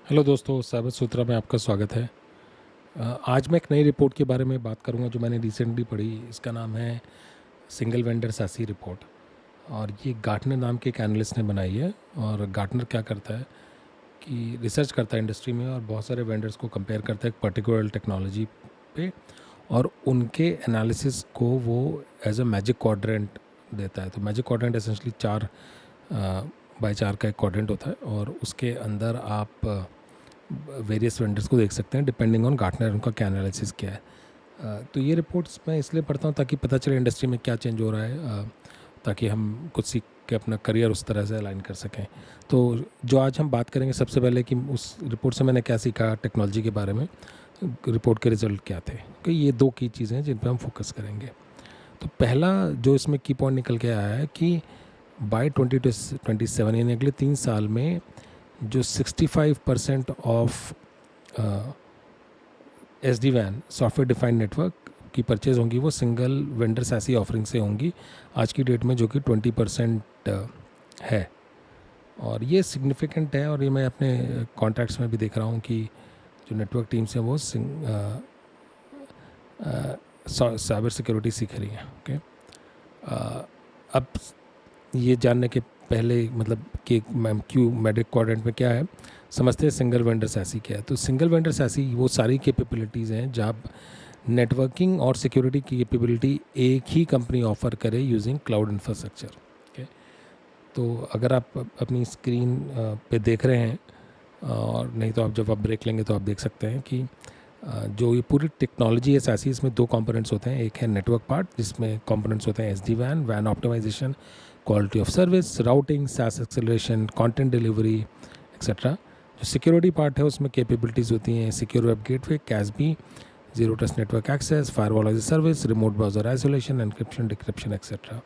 Hello दोस्तों, cyber सूत्रा में आपका स्वागत है। आज मैं एक नई रिपोर्ट के बारे में बात करूंगा जो मैंने रिसेंटली पढ़ी। इसका नाम है सिंगल वेंडर सासी रिपोर्ट, और ये गार्टनर नाम के एक एनालिस्ट ने बनाई है। और गार्टनर क्या करता है कि रिसर्च करता है इंडस्ट्री में और बहुत सारे वेंडर्स को कंपेयर करता है एक पर्टिकुलर टेक्नोलॉजी पे, और उनके एनालिसिस को वो एज अ मैजिक क्वाड्रेंट देता है। तो मैजिक क्वाड्रेंट एसेंशली 4x4 का एक क्वाड्रेंट होता है, और उसके अंदर आप वेरियस वेंडर्स को देख सकते हैं डिपेंडिंग ऑन गार्टनर उनका क्या एनालिसिस क्या है। तो ये रिपोर्ट्स मैं इसलिए पढ़ता हूँ ताकि पता चले इंडस्ट्री में क्या चेंज हो रहा है, ताकि हम कुछ सीख के अपना करियर उस तरह से अलाइन कर सकें। तो जो आज हम बात करेंगे, सबसे पहले कि उस रिपोर्ट से मैंने क्या सीखा टेक्नोलॉजी के बारे में, रिपोर्ट के रिजल्ट क्या थे। कि ये दो की चीज़ें हैं जिन पर हम फोकस करेंगे। तो पहला जो इसमें की पॉइंट निकल के आया है कि बाय 2027 यानी अगले 3 साल में जो 65% of SD-WAN software defined network की परचेज होंगी वो सिंगल वेंडर सैसी ऑफरिंग से होंगी आज की डेट में, जो कि 20% है। और ये सिग्निफिकेंट है, और ये मैं अपने कॉन्टैक्ट्स में भी देख रहा हूँ कि जो नेटवर्क टीम्स हैं वो साइबर सिक्योरिटी सीख रही हैं। ओके, अब ये जानने के पहले मतलब कि मैम क्यों मैजिक क्वाड्रेंट में क्या है, समझते हैं सिंगल वेंडर सैसी क्या है। तो सिंगल वेंडर सैसी वो सारी कैपेबिलिटीज़ हैं जहाँ नेटवर्किंग और सिक्योरिटी की कैपेबिलिटी एक ही कंपनी ऑफर करे यूजिंग क्लाउड इंफ्रास्ट्रक्चर। ओके, तो अगर आप अपनी स्क्रीन पे देख रहे हैं, और नहीं तो आप जब आप ब्रेक लेंगे तो आप देख सकते हैं कि जो ये पूरी टेक्नोलॉजी है सैसी, इसमें दो कंपोनेंट्स होते हैं। एक है नेटवर्क पार्ट जिसमें कंपोनेंट्स होते हैं SD-WAN, WAN optimisation, quality of service, routing, SaaS acceleration, content delivery etcetera. जो सिक्योरिटी पार्ट है उसमें कैपेबिलिटीज़ होती हैं secure web gateway, CASB, zero trust network access, firewall as a service, remote browser isolation, encryption, decryption etcetera.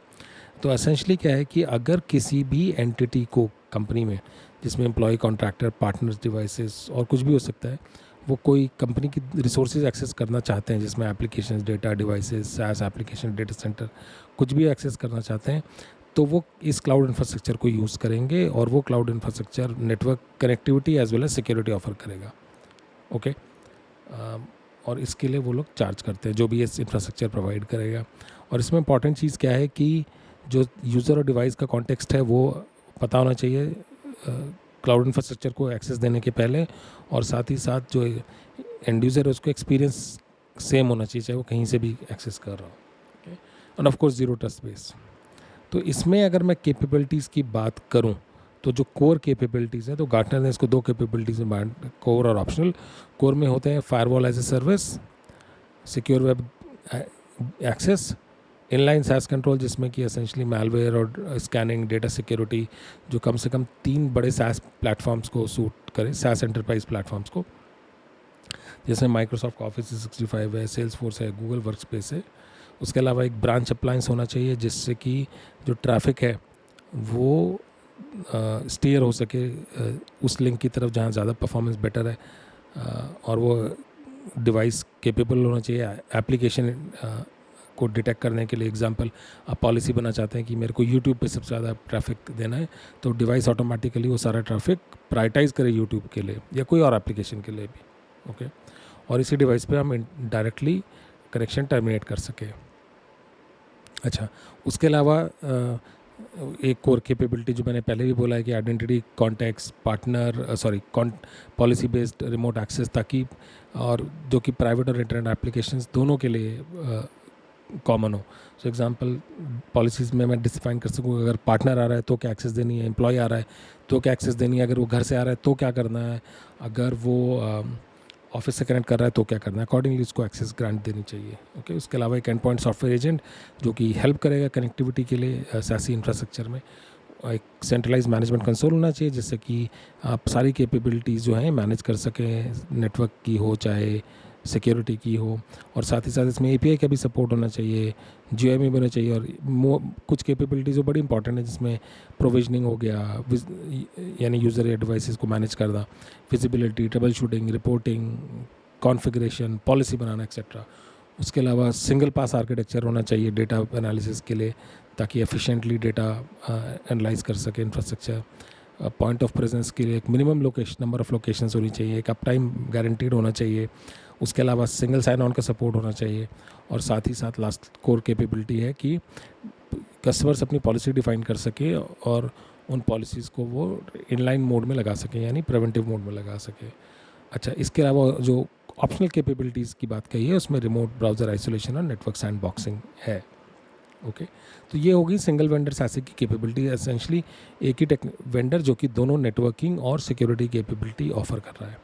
तो essentially क्या है कि अगर किसी भी एंटिटी को कंपनी में, जिसमें एम्प्लॉय, कॉन्ट्रैक्टर, पार्टनर्स, डिवाइसेस और कुछ भी हो सकता है, वो कोई कंपनी की रिसोर्सेज एक्सेस करना चाहते हैं, जिसमें application, data, devices, SaaS application, data centre, कुछ भी एक्सेस करना चाहते हैं, तो वो इस क्लाउड इंफ्रास्ट्रक्चर को यूज़ करेंगे, और वो cloud infrastructure network connectivity as well as security offer करेगा। ओके, और इसके लिए वो लोग चार्ज करते हैं जो भी इस इंफ्रास्ट्रक्चर प्रोवाइड करेगा। और इसमें इंपॉर्टेंट चीज़ क्या है कि जो यूज़र और डिवाइस का कॉन्टेक्स्ट है वो पता होना चाहिए क्लाउड इंफ्रास्ट्रक्चर को एक्सेस देने के पहले, और साथ ही साथ जो एंड यूज़र है उसको एक्सपीरियंस सेम होना चाहिए, चाहे वो कहीं से भी एक्सेस कर रहा हो। End of course zero trust base. तो इसमें अगर मैं कैपेबिलिटीज़ की बात करूं, तो जो कोर कैपेबिलिटीज़ हैं, तो गार्टनर ने इसको दो कैपेबिलिटीज़ में बांट, कोर और ऑप्शनल। कोर में होते हैं firewall as a service, secure web access, inline SaaS control जिसमें कि एसेंशली मैलवेयर और स्कैनिंग, डेटा सिक्योरिटी, जो कम से कम 3 बड़े SaaS प्लेटफॉर्म्स को सूट करे, SaaS एंटरप्राइज प्लेटफॉर्म्स को, जैसे माइक्रोसॉफ्ट ऑफिस 365 है, सेल्सफोर्स है, गूगल वर्कस्पेस है। उसके अलावा एक ब्रांच अप्लायंस होना चाहिए जिससे कि जो ट्रैफिक है वो स्टीयर हो सके उस लिंक की तरफ जहाँ ज़्यादा परफॉर्मेंस बेटर है, और वो डिवाइस कैपेबल होना चाहिए एप्लीकेशन को डिटेक्ट करने के लिए। एग्जांपल, आप पॉलिसी बना चाहते हैं कि मेरे को यूट्यूब पे सबसे ज़्यादा ट्रैफिक देना है, तो डिवाइस ऑटोमेटिकली वो सारा ट्रैफिक प्रायोरिटाइज करे यूट्यूब के लिए या कोई और एप्लीकेशन के लिए भी। ओके, और इसी डिवाइस पे हम डायरेक्टली कनेक्शन टर्मिनेट कर सके। अच्छा, उसके अलावा एक कोर कैपेबिलिटी जो मैंने पहले भी बोला है कि identity, contacts, partner policy based remote access, ताकि और जो कि प्राइवेट और इंटरनेट एप्लीकेशंस दोनों के लिए कॉमन हो। सो एग्जांपल, पॉलिसीज़ में मैं डिफाइन कर सकूँ, अगर पार्टनर आ रहा है तो क्या एक्सेस देनी है, एम्प्लॉय आ रहा है तो क्या एक्सेस देनी है, अगर वो घर से आ रहा है तो क्या करना है, अगर वो ऑफिस से कनेक्ट कर रहा है तो क्या करना है, अकॉर्डिंगली उसको एक्सेस ग्रांट देनी चाहिए। ओके, उसके अलावा एक एंड पॉइंट सॉफ्टवेयर एजेंट जो कि हेल्प करेगा कनेक्टिविटी के लिए SaaS इंफ्रास्ट्रक्चर में। एक सेंट्रलाइज मैनेजमेंट कंसोल होना चाहिए जिससे कि आप सारी कैपेबिलिटीज़ जो हैं मैनेज कर सकें, नेटवर्क की हो चाहे सिक्योरिटी की हो, और साथ ही साथ इसमें API का भी सपोर्ट होना चाहिए, GUI भी होना चाहिए, और कुछ कैपेबिलिटीज़ जो बड़ी इंपॉर्टेंट है जिसमें प्रोविजनिंग हो गया, यानी यूज़र या डिवाइसेस को मैनेज करना, visibility, troubleshooting, reporting, configuration, policy बनाना एक्सेट्रा। उसके अलावा सिंगल पास आर्किटेक्चर होना चाहिए डेटा एनालिसिस के लिए, ताकि एफिशिएंटली डेटा एनालाइज कर सके इंफ्रास्ट्रक्चर। पॉइंट ऑफ प्रेजेंस के लिए एक minimum location number of locations होनी चाहिए, एक अप टाइम गारंटीड होना चाहिए, उसके अलावा सिंगल साइन ऑन का सपोर्ट होना चाहिए, और साथ ही साथ लास्ट कोर कैपेबिलिटी है कि कस्टमर्स अपनी पॉलिसी डिफाइन कर सके और उन पॉलिसीज़ को वो इनलाइन मोड में लगा सकें, यानी प्रिवेंटिव मोड में लगा सके। अच्छा, इसके अलावा जो ऑप्शनल कैपेबिलिटीज़ की बात कही है उसमें रिमोट ब्राउज़र आइसोलेशन और नेटवर्क सैंडबॉक्सिंग है। ओके, तो ये होगी सिंगल वेंडर SASE की कैपेबिलिटी। एसेंशली एक ही वेंडर जो कि दोनों नेटवर्किंग और सिक्योरिटी कैपेबिलिटी ऑफर कर रहा है।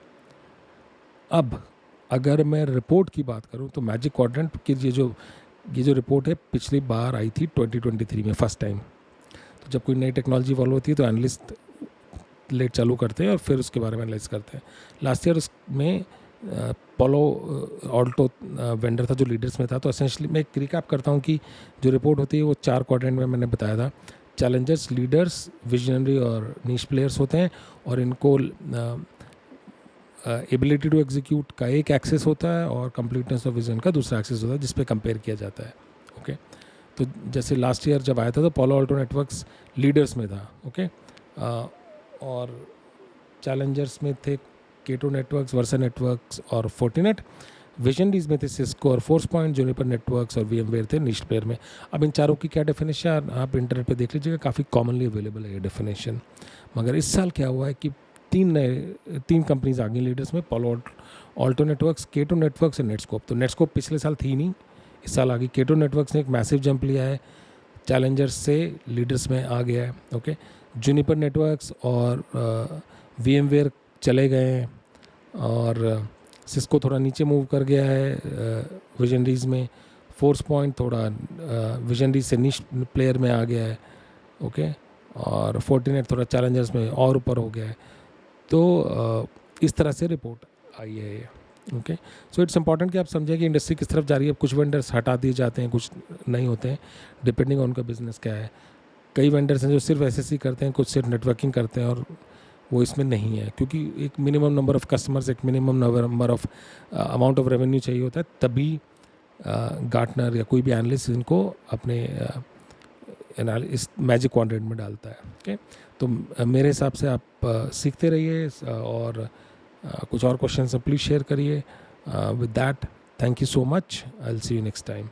अब अगर मैं रिपोर्ट की बात करूं तो मैजिक क्वाड्रेंट की ये जो रिपोर्ट है पिछली बार आई थी 2023 में फर्स्ट टाइम। तो जब कोई नई टेक्नोलॉजी इवॉल्व होती है तो एनालिस्ट लेट चालू करते हैं और फिर उसके बारे में एनालाइज करते हैं। लास्ट ईयर उसमें पोलो ऑल्टो वेंडर था जो लीडर्स में था। तो एसेंशली मैं एक रिकैप करता हूँ कि जो रिपोर्ट होती है वो 4 क्वाड्रेंट में मैंने बताया था। चैलेंजर्स, लीडर्स, विजनरी और नीश प्लेयर्स होते हैं, और इनको एबिलिटी टू एग्जीक्यूट का एक एक्सेस होता है और कंप्लीटनेस ऑफ विजन का दूसरा एक्सेस होता है जिस पे कंपेयर किया जाता है। ओके, तो जैसे लास्ट ईयर जब आया था तो पोलो ऑल्टो नेटवर्क्स लीडर्स में था। ओके, और चैलेंजर्स में थे केटो नेटवर्क्स, वर्सा नेटवर्क्स और फोर्टिनेट। विजनरीज में थे सिस्को और फोर्स पॉइंट, जुनिपर नेटवर्क्स और VMware थे नीश प्लेयर में। अब इन चारों की क्या डेफिनेशन आप इंटरनेट पे देख लीजिएगा, काफ़ी कॉमनली अवेलेबल है ये डेफिनेशन। मगर इस साल क्या हुआ है कि तीन कंपनीज आ गई लीडर्स में, पोलो ऑल्टो नेटवर्क्स, केटो नेटवर्क्स और नेटस्कोप। तो नेटस्कोप पिछले साल थी नहीं, इस साल आ गई। केटो नेटवर्क्स ने एक मैसिव जंप लिया है, चैलेंजर्स से लीडर्स में आ गया है। ओके, जुनिपर नेटवर्क्स और VMware चले गए हैं, और सिस्को थोड़ा नीचे मूव कर गया है विजनरीज में। फोर्स पॉइंट थोड़ा विजनरीज से निश प्लेयर में आ गया है। ओके, और फोर्टिनेट थोड़ा चैलेंजर्स में और ऊपर हो गया है। तो इस तरह से रिपोर्ट आई है ये। ओके, सो इट्स इंपॉर्टेंट कि आप समझें कि इंडस्ट्री किस तरफ जा रही है। कुछ वेंडर्स हटा दिए जाते हैं, कुछ नहीं होते हैं, डिपेंडिंग ऑन उनका बिजनेस क्या है। कई वेंडर्स हैं जो सिर्फ SSC करते हैं, कुछ सिर्फ नेटवर्किंग करते हैं, और वो इसमें नहीं है, क्योंकि एक मिनिमम नंबर ऑफ़ कस्टमर्स, एक minimum number of amount of revenue चाहिए होता है, तभी गार्टनर या कोई भी एनालिस्ट इनको अपने इस मैजिक क्वाड्रेंट में डालता है। ओके, तो मेरे हिसाब से आप सीखते रहिए, और कुछ और क्वेश्चन प्लीज़ शेयर करिए। With that, thank you so much, I will see you next time.